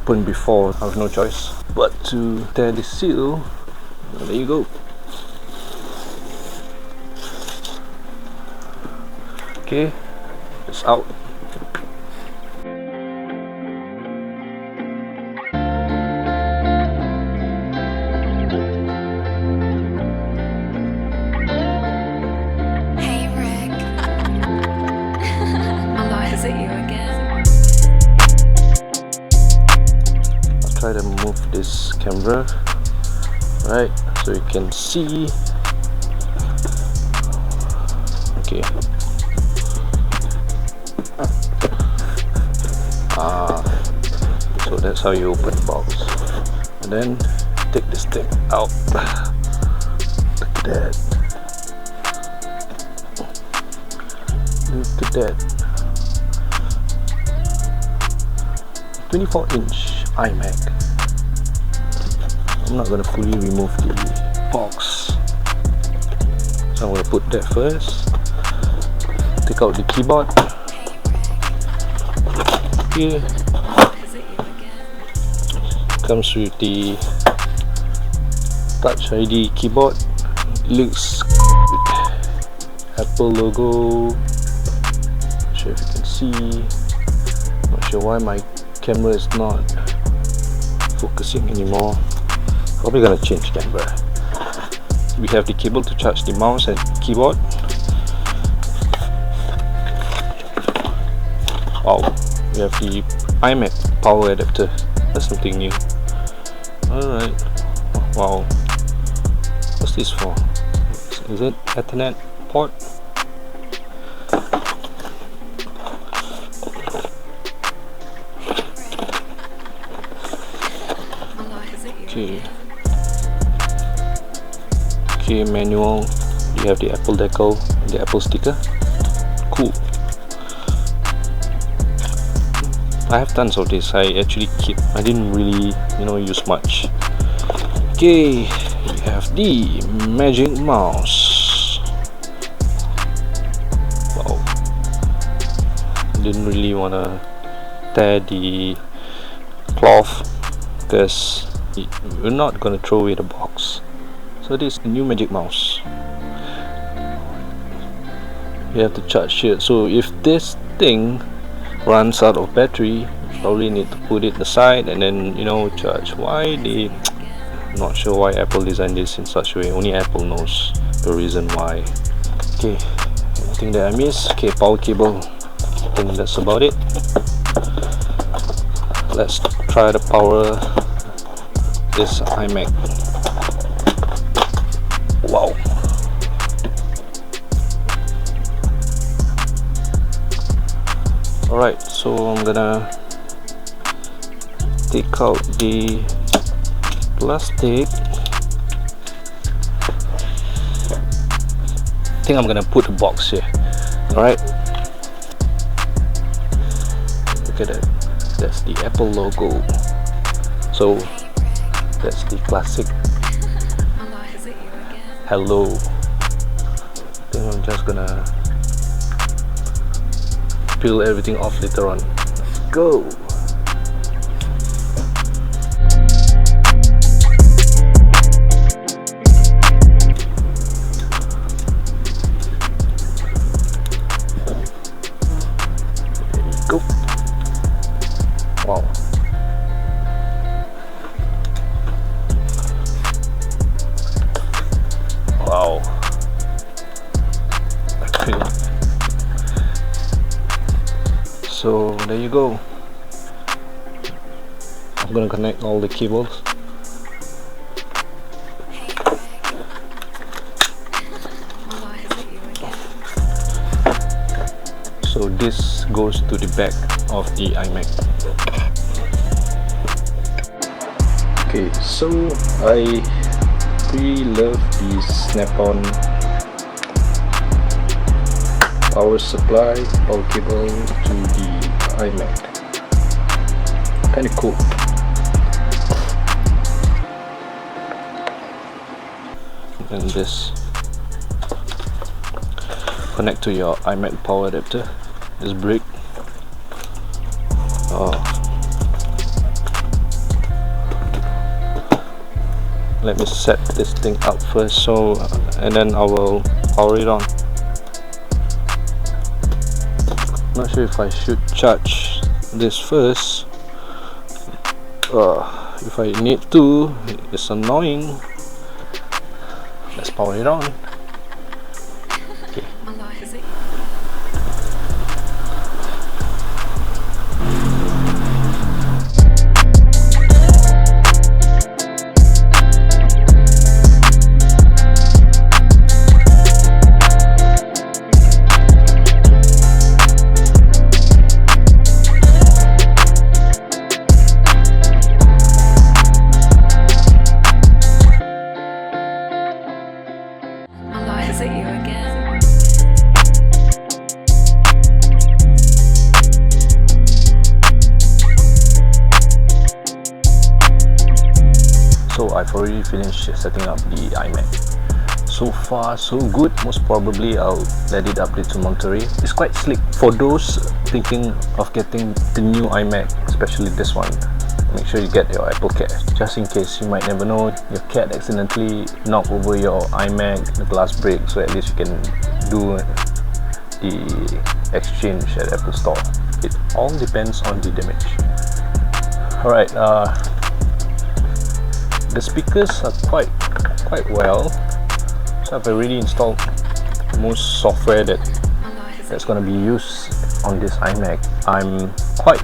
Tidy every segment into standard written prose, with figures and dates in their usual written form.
opened before. I have no choice but to tear the seal. There you go. Okay, it's out. Heyrick. Malloy, is it you again? I'll try to move this camera, right, so you can see. Okay. So that's how you open the box, and then take this thing out. Look at that. Look at that. 24-inch iMac. I'm not gonna fully remove the box, so I'm gonna put that first. Take out the keyboard. Okay. Comes with the Touch ID keyboard. Looks good. Apple logo. Not sure if you can see. Not sure why my camera is not focusing anymore. Probably gonna change camera. We have the cable to charge the mouse and keyboard. Wow, we have the iMac power adapter. That's something new. Alright. Wow. What's this for? Is it Ethernet port? Okay. Okay, manual. You have the Apple decal, the Apple sticker. Cool. I have tons of this. I actually I didn't really, use much. Okay, we have the magic mouse. Wow. Didn't really wanna tear the cloth because we're not gonna throw away the box. So this is the new magic mouse. You have to charge it. So if this thing runs out of battery, probably need to put it aside and then charge. Not sure why Apple designed this in such a way. Only Apple knows the reason why. Okay, anything that I miss? Okay, power cable. I think that's about it. Let's try to power this iMac. Wow. Alright, so I'm gonna take out the plastic. I think I'm gonna put a box here. Alright, look at that. That's the Apple logo. So that's the classic hello. I think I'm just gonna peel everything off later on. Let's go. There you go. Wow. Wow. Okay. So there you go. I'm gonna connect all the cables. So this goes to the back of the iMac. Okay, so I really love the snap-on power supply, power cable to the iMac. Kinda cool. And this connect to your iMac power adapter. This brick. Oh, let me set this thing up first, so and then I will power it on. Not sure if I should charge this first. If I need to, it's annoying. Let's power it on. Okay. Malloy, is it? Malloy, is it you again? So I've already finished setting up the iMac. So far so good. Most probably I'll let it update to Monterey. It's quite slick. For those thinking of getting the new iMac, especially this one, make sure you get your Apple Care. Just in case, you might never know, your cat accidentally knock over your iMac, the glass break, so at least you can do the exchange at Apple Store. It all depends on the damage. Alright, the speakers are quite well, so I've already installed most software that's going to be used on this iMac. I'm quite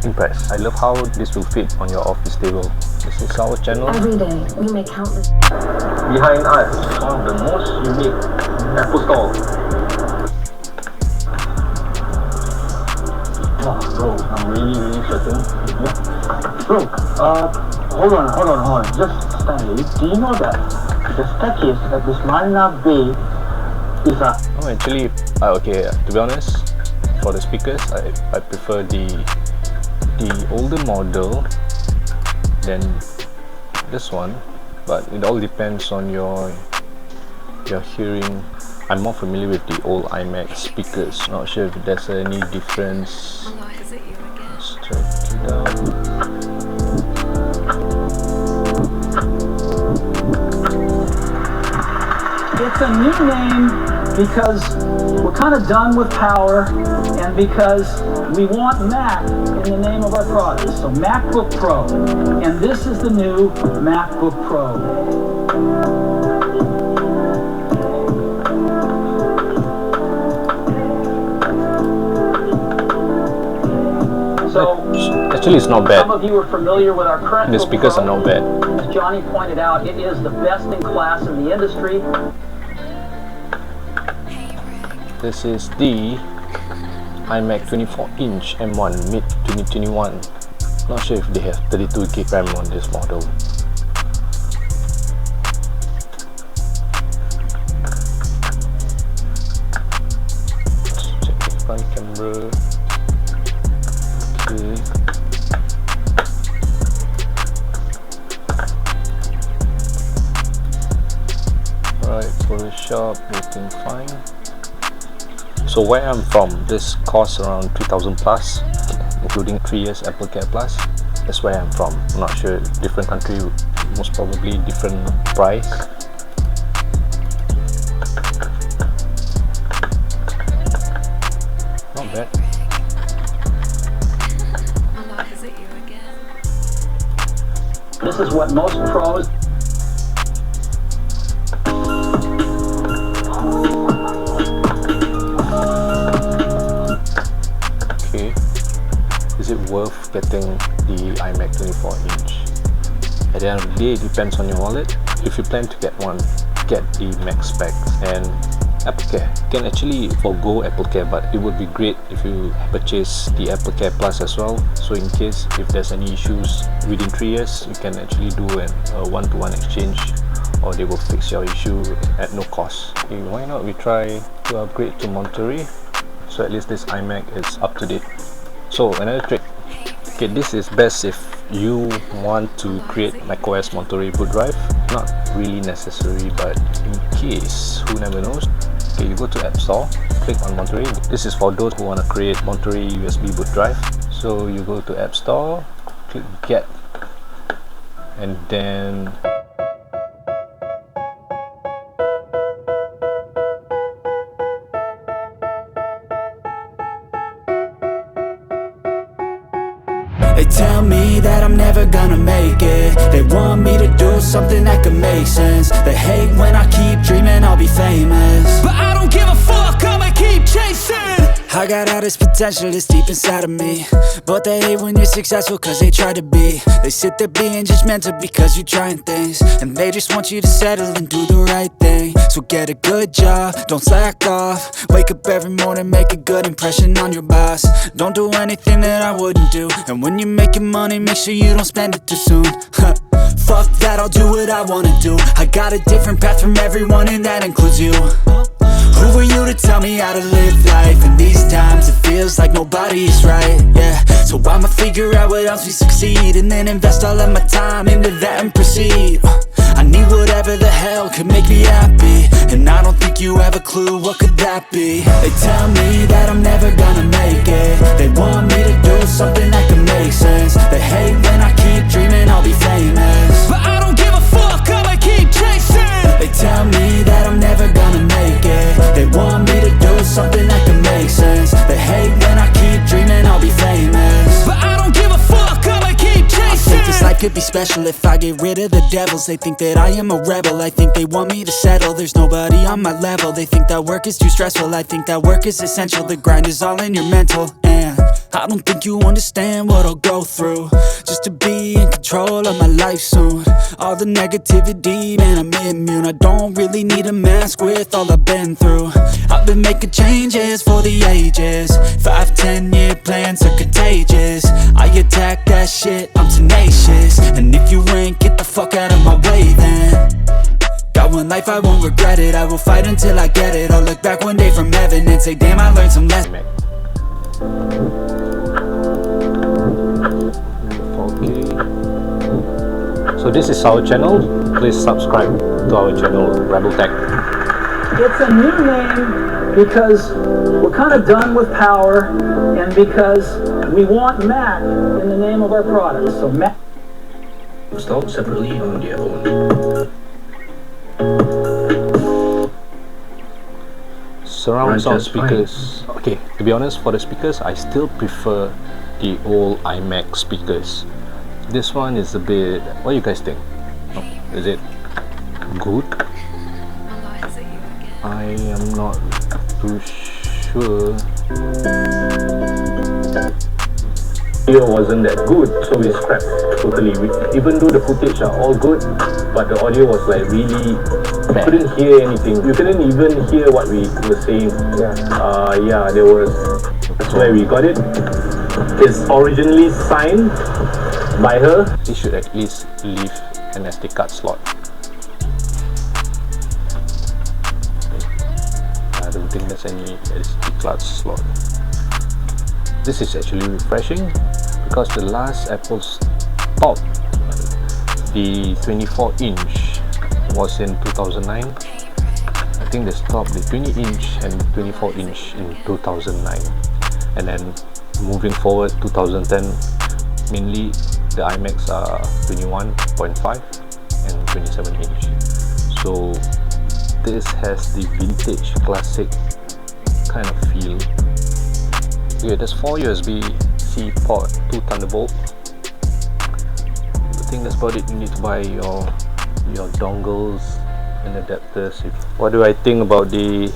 impressed. I love how this will fit on your office table. This is our channel. Every day, we make countless. Behind us, one of the most unique Apple Store. Oh, bro, I'm really sweating. Bro, hold on. Just Stanley, do you know that the staircase at this Marina Bay is a... Oh, actually, okay, to be honest, for the speakers, I prefer the older model than this one, but it all depends on your hearing. I'm more familiar with the old iMac speakers. Not sure if there's any difference. Malloy, is it you again? Let's check it out. It's a new name because we're kind of done with power and because we want Mac in the name of our product. So MacBook Pro, and this is the new MacBook Pro. So Actually, it's not some bad. of you are familiar with our current The Book speakers Pro. are not bad. As Johnny pointed out, it is the best in class in the industry. This is the iMac 24-inch M1 mid 2021. Not sure if they have 32GB RAM on this model. Let's check the front camera. Okay. Alright, Photoshop looking fine. So where I'm from, this costs around 3,000 plus, including 3 years Apple Care Plus. That's where I'm from. I'm not sure, different country, most probably different price. Not bad. Malloy, is it you again? This is what most pros. Okay. Is it worth getting the iMac 24-inch? At the end of the day, it depends on your wallet. If you plan to get one, get the max specs and Apple Care. You can actually forgo Apple Care, but it would be great if you purchase the Apple Care Plus as well. So in case if there's any issues within 3 years, you can actually do a one-to-one exchange, or they will fix your issue at no cost. Okay, why not we try to upgrade to Monterey, so at least this iMac is up to date. So another trick. Okay, this is best if you want to create macOS Monterey boot drive. Not really necessary, but in case, who never knows. Okay, you go to App Store, click on Monterey. This is for those who want to create Monterey USB boot drive. So you go to App Store, click Get, and then They tell me that I'm never gonna make it. They want me to do something that could make sense. They hate when I keep dreaming I'll be famous, but I don't give a fuck, I'ma keep chasing. I got all this potential that's deep inside of me, but they hate when you're successful cause they try to be. They sit there being judgmental because you're trying things, and they just want you to settle and do the right thing. So get a good job, don't slack off. Wake up every morning, make a good impression on your boss. Don't do anything that I wouldn't do, and when you're making money, make sure you don't spend it too soon. Fuck that, I'll do what I wanna do. I got a different path from everyone, and that includes you. Who are you to tell me how to live life? In these times it feels like nobody is right, yeah. So I'ma figure out what else we succeed, and then invest all of my time into that and proceed. I need whatever the hell could make me happy, and I don't think you have a clue what could that be. They tell me that I'm never gonna make it. They want me to do something that could make sense. They hate when I keep dreaming I'll be famous, but I don't give a fuck, I'ma keep chasing. They tell me that I'm never gonna make it. They want me to do something that can make sense. They hate when I keep dreaming I'll be famous, but I don't give a fuck, I'ma keep chasing. I think this life could be special if I get rid of the devils. They think that I am a rebel, I think they want me to settle. There's nobody on my level. They think that work is too stressful, I think that work is essential. The grind is all in your mental, and I don't think you understand what I'll go through just to be in control of my life soon. All the negativity, man, I'm immune. I don't really need a mask with all I've been through. I've been making changes for the ages. 5-10 year plans are contagious. I attack that shit, I'm tenacious. And if you ain't, get the fuck out of my way then. Got one life, I won't regret it. I will fight until I get it. I'll look back one day from heaven and say, damn, I learned some lessons. So this is our channel. Please subscribe to our channel, Rebeltech. It's a new name because we're kind of done with power, and because we want Mac in the name of our products. So Mac installed separately on the phone. Surround sound speakers. Okay, to be honest, for the speakers, I still prefer the old iMac speakers. This one is a bit. What do you guys think? Is it good? Malloy, is it you again? I am not too sure. Video wasn't that good, so we scrapped totally. Even though the footage are all good, but the audio was like really, you couldn't hear anything. You couldn't even hear what we were saying. Yeah, there was. That's why we got it. It's originally signed by her. They should at least leave an SD card slot. I don't think there's any SD card slot. This is actually refreshing because the last Apple's top, the 24-inch, was in 2009. I think they stopped the 20-inch and 24-inch in 2009, and then moving forward 2010, mainly the iMacs are 21.5 and 27-inch. So this has the vintage classic kind of feel. Okay, there's 4 USB-C port, 2 Thunderbolt. I think that's about it. You need to buy your dongles and adapters. What do I think about the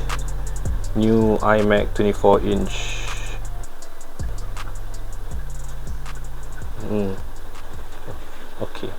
new iMac 24-inch? Okay.